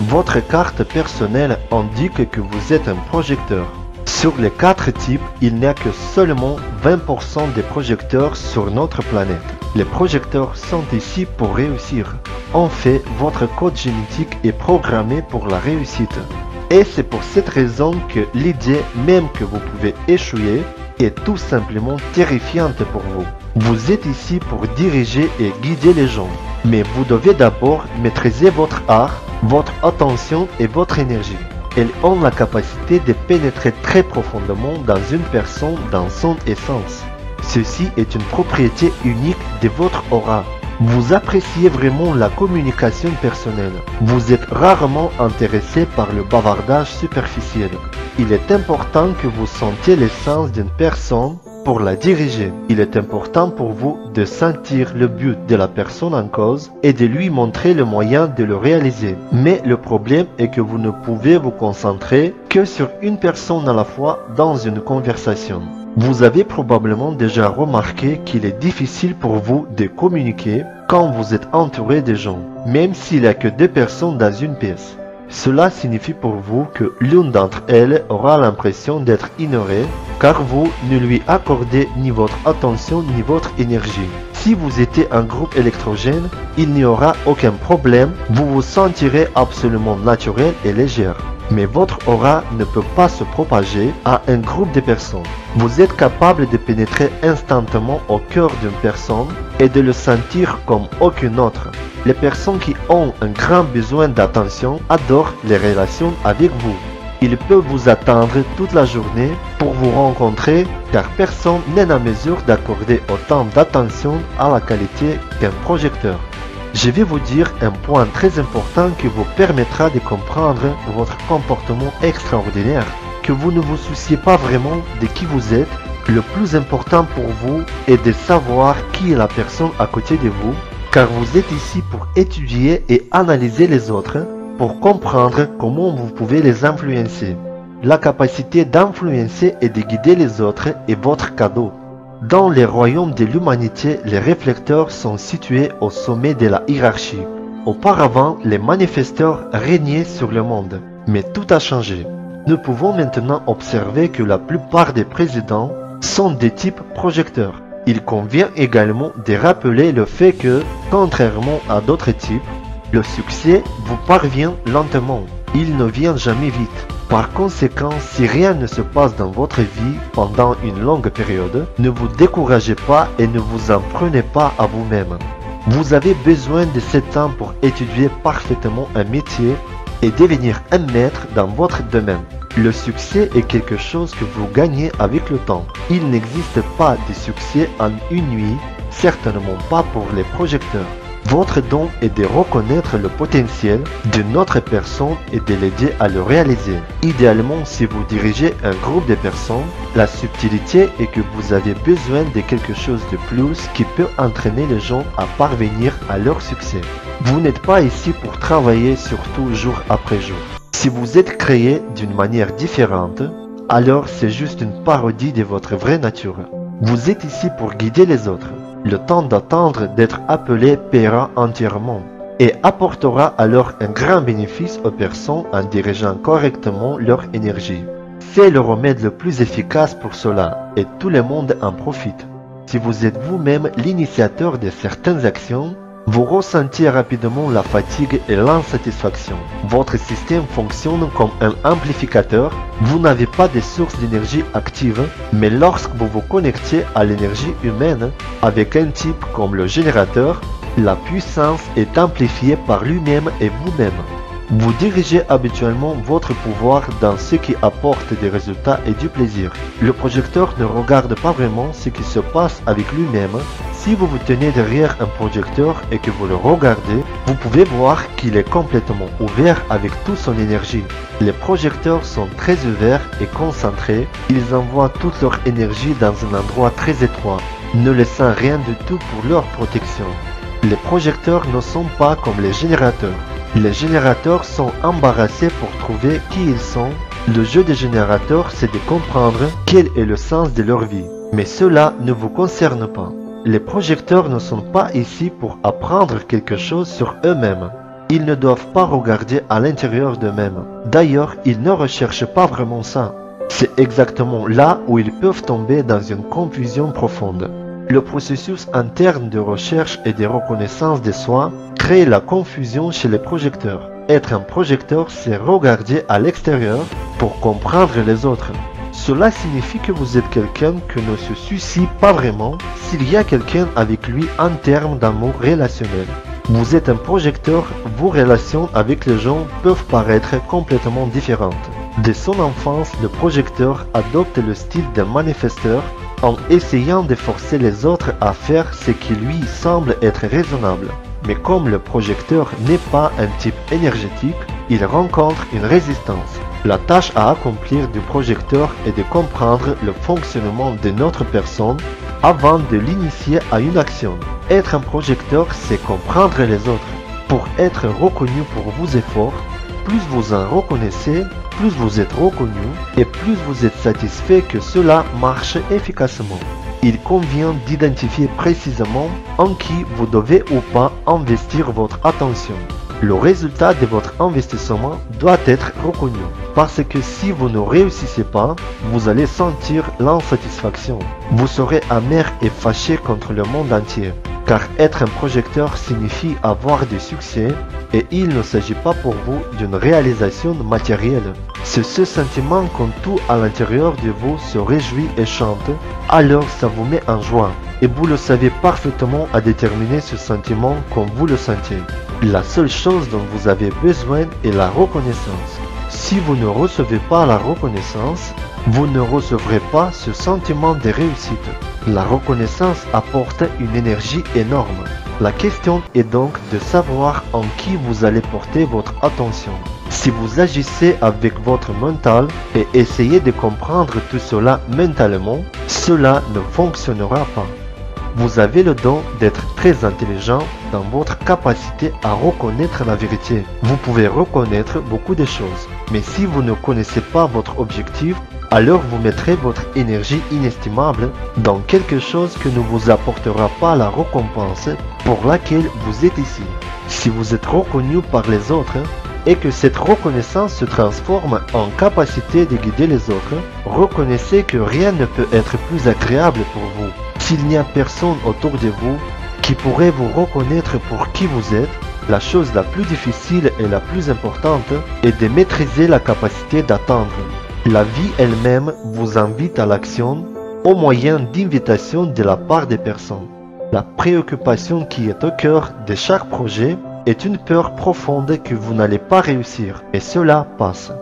Votre carte personnelle indique que vous êtes un projecteur. Sur les 4 types, il n'y a que seulement 20% des projecteurs sur notre planète. Les projecteurs sont ici pour réussir. En fait, votre code génétique est programmé pour la réussite. Et c'est pour cette raison que l'idée même que vous pouvez échouer est tout simplement terrifiante pour vous. Vous êtes ici pour diriger et guider les gens. Mais vous devez d'abord maîtriser votre art, votre attention et votre énergie. Elles ont la capacité de pénétrer très profondément dans une personne dans son essence. Ceci est une propriété unique de votre aura. Vous appréciez vraiment la communication personnelle. Vous êtes rarement intéressé par le bavardage superficiel. Il est important que vous sentiez l'essence d'une personne pour la diriger. Il est important pour vous de sentir le but de la personne en cause et de lui montrer le moyen de le réaliser. Mais le problème est que vous ne pouvez vous concentrer que sur une personne à la fois dans une conversation. Vous avez probablement déjà remarqué qu'il est difficile pour vous de communiquer quand vous êtes entouré de gens, même s'il n'y a que 2 personnes dans une pièce. Cela signifie pour vous que l'une d'entre elles aura l'impression d'être ignorée car vous ne lui accordez ni votre attention ni votre énergie. Si vous étiez un groupe électrogène, il n'y aura aucun problème, vous vous sentirez absolument naturel et légère. Mais votre aura ne peut pas se propager à un groupe de personnes. Vous êtes capable de pénétrer instantanément au cœur d'une personne et de le sentir comme aucune autre. Les personnes qui ont un grand besoin d'attention adorent les relations avec vous. Ils peuvent vous attendre toute la journée pour vous rencontrer car personne n'est en mesure d'accorder autant d'attention à la qualité qu'un projecteur. Je vais vous dire un point très important qui vous permettra de comprendre votre comportement extraordinaire, que vous ne vous souciez pas vraiment de qui vous êtes. Le plus important pour vous est de savoir qui est la personne à côté de vous, car vous êtes ici pour étudier et analyser les autres, pour comprendre comment vous pouvez les influencer. La capacité d'influencer et de guider les autres est votre cadeau. Dans les royaumes de l'humanité, les réflecteurs sont situés au sommet de la hiérarchie. Auparavant, les manifesteurs régnaient sur le monde, mais tout a changé. Nous pouvons maintenant observer que la plupart des présidents sont des types projecteurs. Il convient également de rappeler le fait que, contrairement à d'autres types, le succès vous parvient lentement. Il ne vient jamais vite. Par conséquent, si rien ne se passe dans votre vie pendant une longue période, ne vous découragez pas et ne vous en prenez pas à vous-même. Vous avez besoin de ce temps pour étudier parfaitement un métier et devenir un maître dans votre domaine. Le succès est quelque chose que vous gagnez avec le temps. Il n'existe pas de succès en une nuit, certainement pas pour les projecteurs. Votre don est de reconnaître le potentiel d'une autre personne et de l'aider à le réaliser. Idéalement, si vous dirigez un groupe de personnes, la subtilité est que vous avez besoin de quelque chose de plus qui peut entraîner les gens à parvenir à leur succès. Vous n'êtes pas ici pour travailler surtout jour après jour. Si vous êtes créé d'une manière différente, alors c'est juste une parodie de votre vraie nature. Vous êtes ici pour guider les autres. Le temps d'attendre d'être appelé paiera entièrement et apportera alors un grand bénéfice aux personnes en dirigeant correctement leur énergie. C'est le remède le plus efficace pour cela et tout le monde en profite. Si vous êtes vous-même l'initiateur de certaines actions, vous ressentez rapidement la fatigue et l'insatisfaction. Votre système fonctionne comme un amplificateur. Vous n'avez pas de source d'énergie active, mais lorsque vous vous connectez à l'énergie humaine avec un type comme le générateur, la puissance est amplifiée par lui-même et vous-même. Vous dirigez habituellement votre pouvoir dans ce qui apporte des résultats et du plaisir. Le projecteur ne regarde pas vraiment ce qui se passe avec lui-même. Si vous vous tenez derrière un projecteur et que vous le regardez, vous pouvez voir qu'il est complètement ouvert avec toute son énergie. Les projecteurs sont très ouverts et concentrés. Ils envoient toute leur énergie dans un endroit très étroit, ne laissant rien du tout pour leur protection. Les projecteurs ne sont pas comme les générateurs. Les générateurs sont embarrassés pour trouver qui ils sont. Le jeu des générateurs, c'est de comprendre quel est le sens de leur vie. Mais cela ne vous concerne pas. Les projecteurs ne sont pas ici pour apprendre quelque chose sur eux-mêmes. Ils ne doivent pas regarder à l'intérieur d'eux-mêmes. D'ailleurs, ils ne recherchent pas vraiment ça. C'est exactement là où ils peuvent tomber dans une confusion profonde. Le processus interne de recherche et de reconnaissance de soi crée la confusion chez les projecteurs. Être un projecteur, c'est regarder à l'extérieur pour comprendre les autres. Cela signifie que vous êtes quelqu'un qui ne se soucie pas vraiment s'il y a quelqu'un avec lui en termes d'amour relationnel. Vous êtes un projecteur, vos relations avec les gens peuvent paraître complètement différentes. Dès son enfance, le projecteur adopte le style d'un manifesteur en essayant de forcer les autres à faire ce qui lui semble être raisonnable. Mais comme le projecteur n'est pas un type énergétique, il rencontre une résistance. La tâche à accomplir du projecteur est de comprendre le fonctionnement de notre personne avant de l'initier à une action. Être un projecteur, c'est comprendre les autres. Pour être reconnu pour vos efforts, plus vous en reconnaissez, plus vous êtes reconnu et plus vous êtes satisfait que cela marche efficacement. Il convient d'identifier précisément en qui vous devez ou pas investir votre attention. Le résultat de votre investissement doit être reconnu, parce que si vous ne réussissez pas, vous allez sentir l'insatisfaction. Vous serez amer et fâché contre le monde entier, car être un projecteur signifie avoir du succès et il ne s'agit pas pour vous d'une réalisation matérielle. C'est ce sentiment quand tout à l'intérieur de vous se réjouit et chante, alors ça vous met en joie. Et vous le savez parfaitement à déterminer ce sentiment comme vous le sentez. La seule chose dont vous avez besoin est la reconnaissance. Si vous ne recevez pas la reconnaissance, vous ne recevrez pas ce sentiment de réussite. La reconnaissance apporte une énergie énorme. La question est donc de savoir en qui vous allez porter votre attention. Si vous agissez avec votre mental et essayez de comprendre tout cela mentalement, cela ne fonctionnera pas. Vous avez le don d'être très intelligent dans votre capacité à reconnaître la vérité. Vous pouvez reconnaître beaucoup de choses, mais si vous ne connaissez pas votre objectif, alors vous mettrez votre énergie inestimable dans quelque chose qui ne vous apportera pas la récompense pour laquelle vous êtes ici. Si vous êtes reconnu par les autres et que cette reconnaissance se transforme en capacité de guider les autres, reconnaissez que rien ne peut être plus agréable pour vous. S'il n'y a personne autour de vous qui pourrait vous reconnaître pour qui vous êtes, la chose la plus difficile et la plus importante est de maîtriser la capacité d'attendre. La vie elle-même vous invite à l'action au moyen d'invitations de la part des personnes. La préoccupation qui est au cœur de chaque projet est une peur profonde que vous n'allez pas réussir, et cela passe.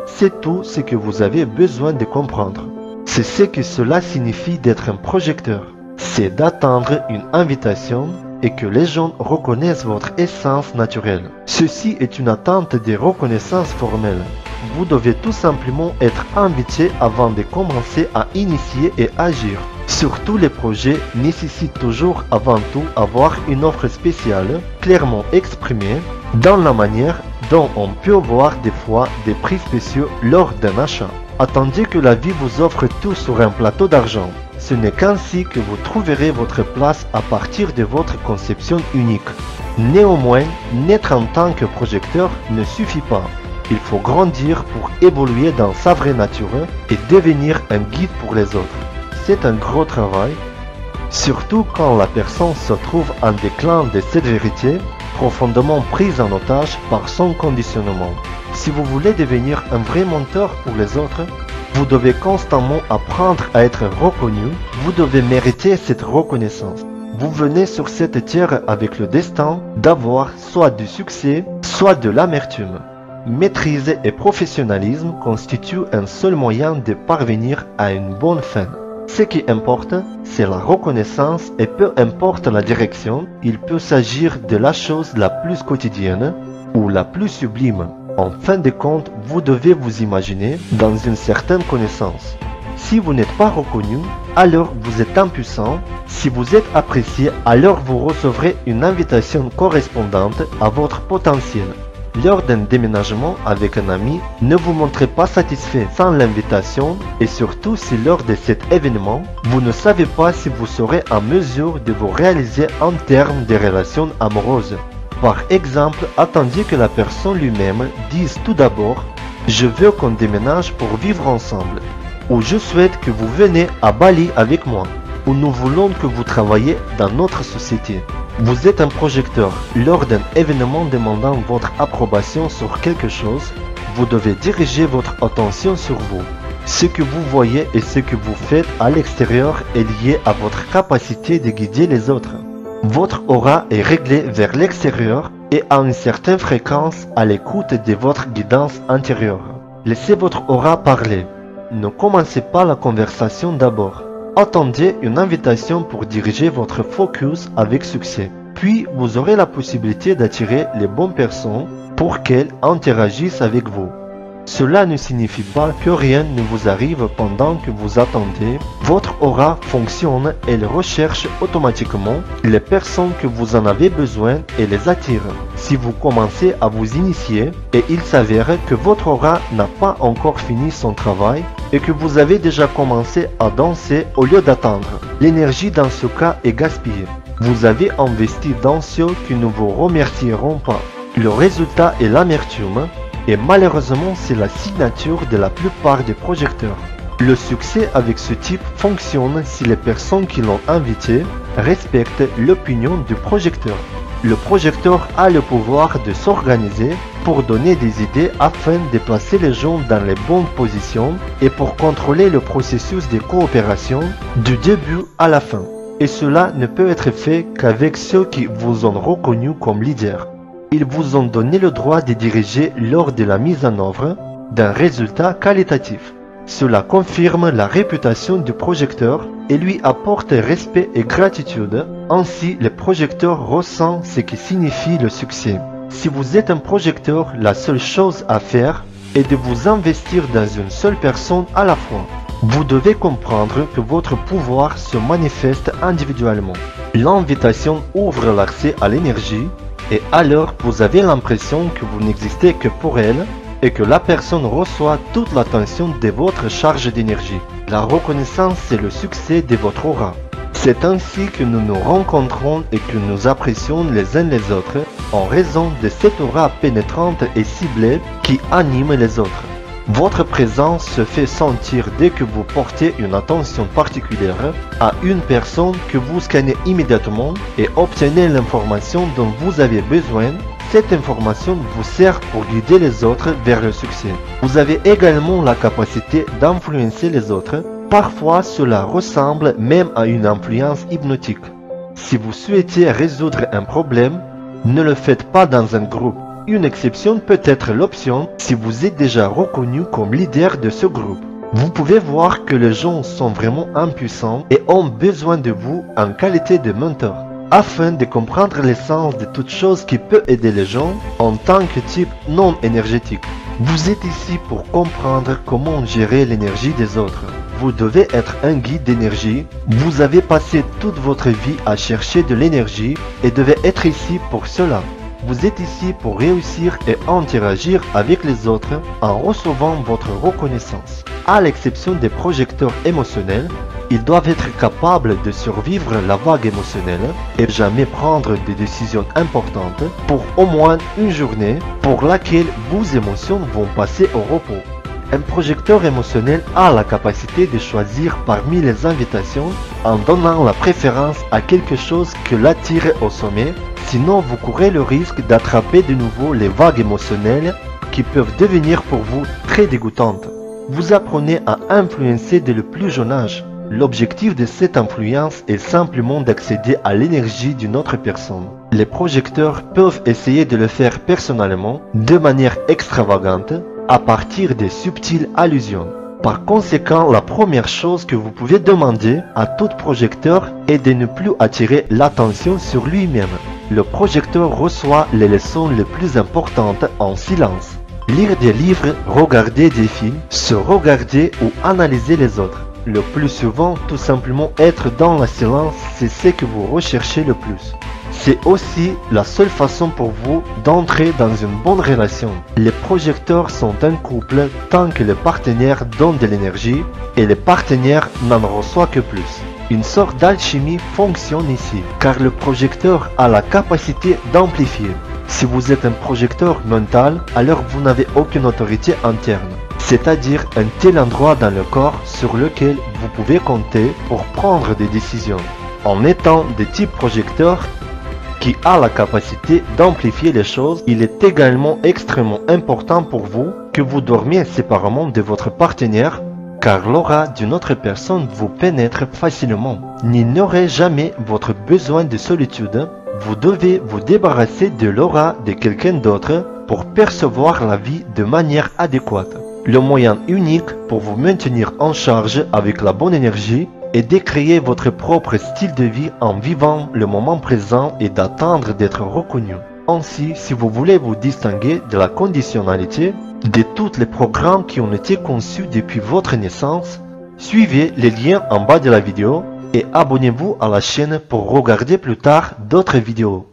C'est tout ce que vous avez besoin de comprendre. C'est ce que cela signifie d'être un projecteur. C'est d'attendre une invitation et que les gens reconnaissent votre essence naturelle. Ceci est une attente de reconnaissance formelle. Vous devez tout simplement être invité avant de commencer à initier et agir. Surtout les projets nécessitent toujours avant tout avoir une offre spéciale, clairement exprimée, dans la manière dont on peut voir des fois des prix spéciaux lors d'un achat. Attendez que la vie vous offre tout sur un plateau d'argent. Ce n'est qu'ainsi que vous trouverez votre place à partir de votre conception unique. Néanmoins, naître en tant que projecteur ne suffit pas. Il faut grandir pour évoluer dans sa vraie nature et devenir un guide pour les autres. C'est un gros travail, surtout quand la personne se trouve en déclin de cette vérité, profondément prise en otage par son conditionnement. Si vous voulez devenir un vrai mentor pour les autres, vous devez constamment apprendre à être reconnu, vous devez mériter cette reconnaissance. Vous venez sur cette terre avec le destin d'avoir soit du succès, soit de l'amertume. Maîtrise et professionnalisme constituent un seul moyen de parvenir à une bonne fin. Ce qui importe, c'est la reconnaissance et peu importe la direction, il peut s'agir de la chose la plus quotidienne ou la plus sublime. En fin de compte, vous devez vous imaginer dans une certaine connaissance. Si vous n'êtes pas reconnu, alors vous êtes impuissant. Si vous êtes apprécié, alors vous recevrez une invitation correspondante à votre potentiel. Lors d'un déménagement avec un ami, ne vous montrez pas satisfait sans l'invitation et surtout si lors de cet événement, vous ne savez pas si vous serez en mesure de vous réaliser en termes de relations amoureuses. Par exemple, attendez que la personne lui-même dise tout d'abord « Je veux qu'on déménage pour vivre ensemble » ou « Je souhaite que vous venez à Bali avec moi » ou « Nous voulons que vous travaillez dans notre société ». Vous êtes un projecteur. Lors d'un événement demandant votre approbation sur quelque chose, vous devez diriger votre attention sur vous. Ce que vous voyez et ce que vous faites à l'extérieur est lié à votre capacité de guider les autres. Votre aura est réglée vers l'extérieur et à une certaine fréquence à l'écoute de votre guidance intérieure. Laissez votre aura parler. Ne commencez pas la conversation d'abord. Attendez une invitation pour diriger votre focus avec succès. Puis vous aurez la possibilité d'attirer les bonnes personnes pour qu'elles interagissent avec vous. Cela ne signifie pas que rien ne vous arrive pendant que vous attendez. Votre aura fonctionne, elle recherche automatiquement les personnes que vous en avez besoin et les attire. Si vous commencez à vous initier et il s'avère que votre aura n'a pas encore fini son travail et que vous avez déjà commencé à danser au lieu d'attendre, l'énergie dans ce cas est gaspillée. Vous avez investi dans ceux qui ne vous remercieront pas. Le résultat est l'amertume. Et malheureusement, c'est la signature de la plupart des projecteurs. Le succès avec ce type fonctionne si les personnes qui l'ont invité respectent l'opinion du projecteur. Le projecteur a le pouvoir de s'organiser pour donner des idées afin de placer les gens dans les bonnes positions et pour contrôler le processus de coopération du début à la fin. Et cela ne peut être fait qu'avec ceux qui vous ont reconnu comme leader. Ils vous ont donné le droit de diriger lors de la mise en œuvre d'un résultat qualitatif. Cela confirme la réputation du projecteur et lui apporte respect et gratitude. Ainsi, le projecteur ressent ce qui signifie le succès. Si vous êtes un projecteur, la seule chose à faire est de vous investir dans une seule personne à la fois. Vous devez comprendre que votre pouvoir se manifeste individuellement. L'invitation ouvre l'accès à l'énergie. Et alors, vous avez l'impression que vous n'existez que pour elle et que la personne reçoit toute l'attention de votre charge d'énergie. La reconnaissance, c'est le succès de votre aura. C'est ainsi que nous nous rencontrons et que nous apprécions les uns les autres en raison de cette aura pénétrante et ciblée qui anime les autres. Votre présence se fait sentir dès que vous portez une attention particulière à une personne que vous scannez immédiatement et obtenez l'information dont vous avez besoin. Cette information vous sert pour guider les autres vers le succès. Vous avez également la capacité d'influencer les autres. Parfois, cela ressemble même à une influence hypnotique. Si vous souhaitez résoudre un problème, ne le faites pas dans un groupe. Une exception peut être l'option si vous êtes déjà reconnu comme leader de ce groupe. Vous pouvez voir que les gens sont vraiment impuissants et ont besoin de vous en qualité de mentor, afin de comprendre l'essence de toute chose qui peut aider les gens en tant que type non énergétique. Vous êtes ici pour comprendre comment gérer l'énergie des autres. Vous devez être un guide d'énergie. Vous avez passé toute votre vie à chercher de l'énergie et devez être ici pour cela. Vous êtes ici pour réussir et interagir avec les autres en recevant votre reconnaissance. À l'exception des projecteurs émotionnels, ils doivent être capables de survivre la vague émotionnelle et jamais prendre des décisions importantes pour au moins une journée pour laquelle vos émotions vont passer au repos. Un projecteur émotionnel a la capacité de choisir parmi les invitations en donnant la préférence à quelque chose que l'attire au sommet. Sinon, vous courez le risque d'attraper de nouveau les vagues émotionnelles qui peuvent devenir pour vous très dégoûtantes. Vous apprenez à influencer dès le plus jeune âge. L'objectif de cette influence est simplement d'accéder à l'énergie d'une autre personne. Les projecteurs peuvent essayer de le faire personnellement, de manière extravagante, à partir de subtiles allusions. Par conséquent, la première chose que vous pouvez demander à tout projecteur est de ne plus attirer l'attention sur lui-même. Le projecteur reçoit les leçons les plus importantes en silence. Lire des livres, regarder des films, se regarder ou analyser les autres. Le plus souvent, tout simplement être dans le silence, c'est ce que vous recherchez le plus. C'est aussi la seule façon pour vous d'entrer dans une bonne relation. Les projecteurs sont un couple tant que le partenaire donne de l'énergie et le partenaire n'en reçoit que plus. Une sorte d'alchimie fonctionne ici, car le projecteur a la capacité d'amplifier. Si vous êtes un projecteur mental, alors vous n'avez aucune autorité interne, c'est-à-dire un tel endroit dans le corps sur lequel vous pouvez compter pour prendre des décisions. En étant de type projecteur qui a la capacité d'amplifier les choses, il est également extrêmement important pour vous que vous dormiez séparément de votre partenaire, car l'aura d'une autre personne vous pénètre facilement. N'ignorez jamais votre besoin de solitude. Vous devez vous débarrasser de l'aura de quelqu'un d'autre pour percevoir la vie de manière adéquate. Le moyen unique pour vous maintenir en charge avec la bonne énergie est de créer votre propre style de vie en vivant le moment présent et d'attendre d'être reconnu. Ainsi, si vous voulez vous distinguer de la conditionnalité, de tous les programmes qui ont été conçus depuis votre naissance, suivez les liens en bas de la vidéo et abonnez-vous à la chaîne pour regarder plus tard d'autres vidéos.